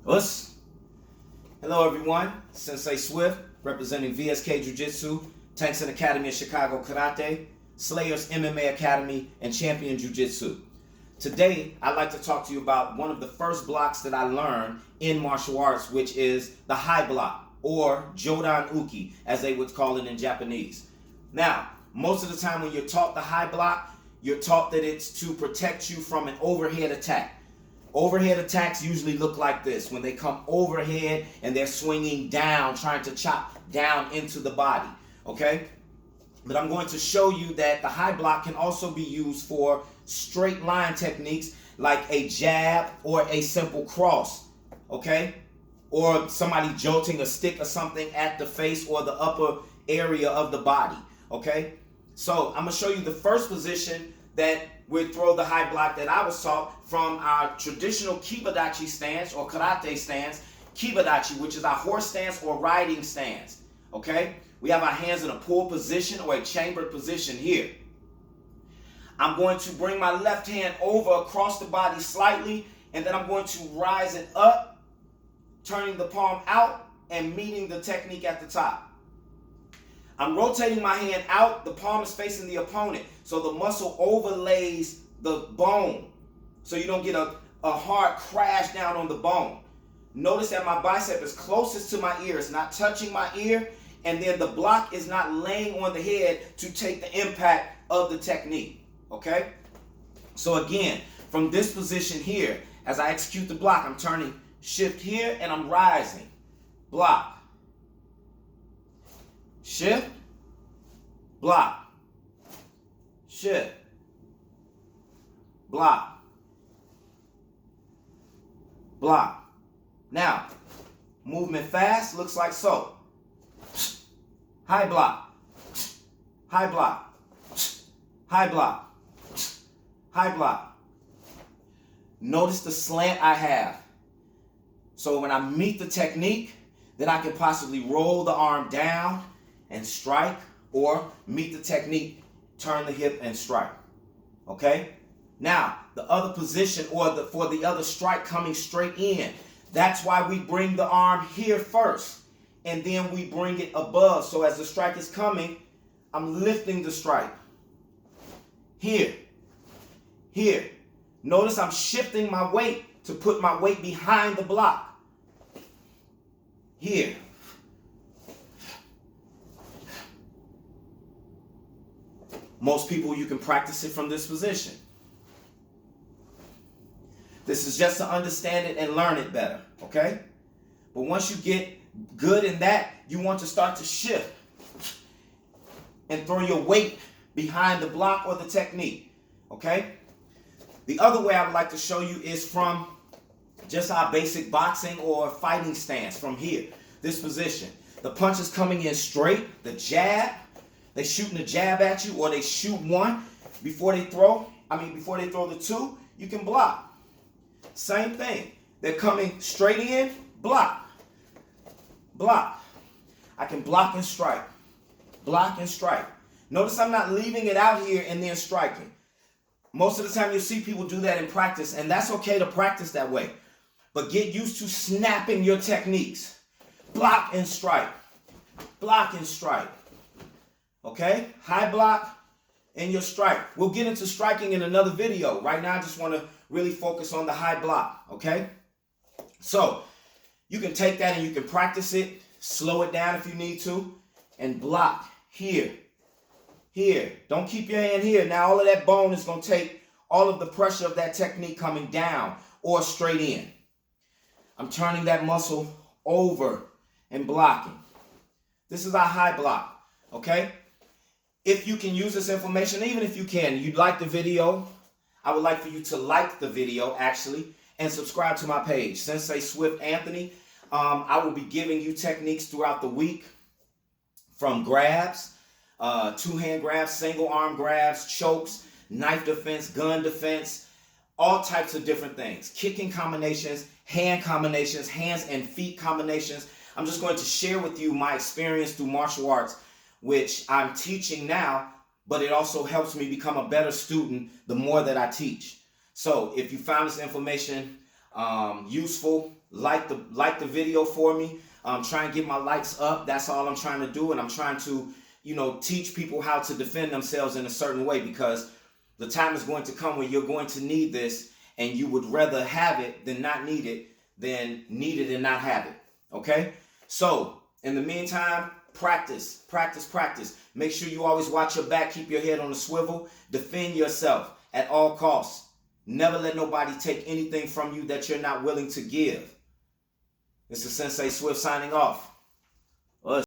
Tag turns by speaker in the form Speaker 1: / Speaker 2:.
Speaker 1: Us. Hello everyone, Sensei Swift, representing VSK Jiu-Jitsu, Tankston Academy of Chicago Karate, Slayers MMA Academy, and Champion Jiu-Jitsu. Today, I'd like to talk to you about one of the first blocks that I learned in martial arts, which is the high block, or Jodan Uki, as they would call it in Japanese. Now, most of the time when you're taught the high block, you're taught that it's to protect you from an overhead attack. Overhead attacks usually look like this, when they come overhead and they're swinging down, trying to chop down into the body, okay? But I'm going to show you that the high block can also be used for straight line techniques like a jab or a simple cross, okay? Or somebody jolting a stick or something at the face or the upper area of the body, okay? So I'm going to show you the first position that we throw the high block that I was taught from our traditional kibadachi stance or karate stance, kibadachi, which is our horse stance or riding stance, okay? We have our hands in a pull position or a chambered position here. I'm going to bring my left hand over across the body slightly, and then I'm going to rise it up, turning the palm out and meeting the technique at the top. I'm rotating my hand out, the palm is facing the opponent, so the muscle overlays the bone, so you don't get a hard crash down on the bone. Notice that my bicep is closest to my ear, it's not touching my ear, and then the block is not laying on the head to take the impact of the technique, okay? So again, from this position here, as I execute the block, I'm turning shift here and I'm rising, block, shift, block, shift, block, block. Now, movement fast looks like so. High block, high block, high block, high block. Notice the slant I have. So when I meet the technique, then I can possibly roll the arm down and strike, or meet the technique, turn the hip and strike, okay? Now, the other position or for the other strike coming straight in, that's why we bring the arm here first, and then we bring it above. So as the strike is coming, I'm lifting the strike. Here, here. Notice I'm shifting my weight to put my weight behind the block. Here. Most people, you can practice it from this position. This is just to understand it and learn it better, okay? But once you get good in that, you want to start to shift and throw your weight behind the block or the technique, okay? The other way I would like to show you is from just our basic boxing or fighting stance from here, this position. The punch is coming in straight, the jab, they shooting a jab at you, or they shoot one before they throw the two, you can block. Same thing. They're coming straight in, block, block. I can block and strike, block and strike. Notice I'm not leaving it out here and then striking. Most of the time you'll see people do that in practice, and that's okay to practice that way. But get used to snapping your techniques. Block and strike, block and strike. Okay? High block and your strike. We'll get into striking in another video. Right now I just want to really focus on the high block, okay? So, you can take that and you can practice it, slow it down if you need to, and block here, here. Don't keep your hand here. Now all of that bone is going to take all of the pressure of that technique coming down or straight in. I'm turning that muscle over and blocking. This is our high block, okay? If you can use this information, even if you can, you'd like the video, I would like for you to like the video, actually, and subscribe to my page, Sensei Swift Anthony. I will be giving you techniques throughout the week, from grabs, two-hand grabs, single arm grabs, chokes, knife defense, gun defense, all types of different things. Kicking combinations, hands and feet combinations. I'm just going to share with you my experience through martial arts, which I'm teaching now, but it also helps me become a better student the more that I teach. So if you found this information useful, like the video for me. Try and get my likes up. That's all I'm trying to do. And I'm trying to, teach people how to defend themselves in a certain way, because the time is going to come where you're going to need this, and you would rather have it than not need it, than need it and not have it. Okay? So, in the meantime, practice. Make sure you always watch your back, keep your head on the swivel, defend yourself at all costs. Never let nobody take anything from you that you're not willing to give. This is Sensei Swift signing off.